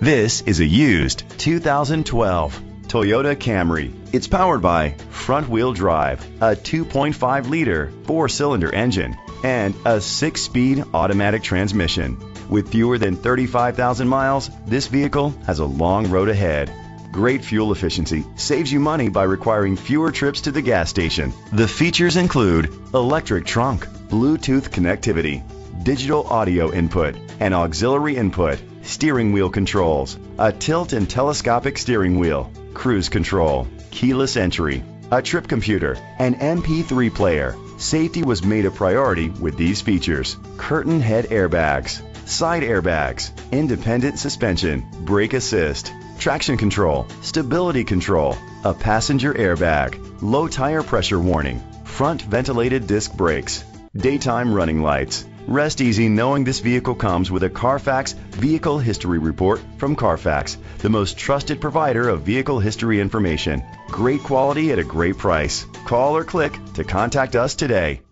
This is a used 2012 Toyota Camry. It's powered by front-wheel drive, a 2.5-liter four-cylinder engine, and a 6-speed automatic transmission. With fewer than 35,000 miles, this vehicle has a long road ahead. Great fuel efficiency saves you money by requiring fewer trips to the gas station. The features include electric trunk, Bluetooth connectivity, digital audio input, and auxiliary input, steering wheel controls, a tilt and telescopic steering wheel, cruise control, keyless entry, a trip computer, an MP3 player. Safety was made a priority with these features: curtain head airbags, side airbags, independent suspension, brake assist, traction control, stability control, a passenger airbag, low tire pressure warning, front ventilated disc brakes, daytime running lights. Rest easy knowing this vehicle comes with a Carfax Vehicle History Report from Carfax, the most trusted provider of vehicle history information. Great quality at a great price. Call or click to contact us today.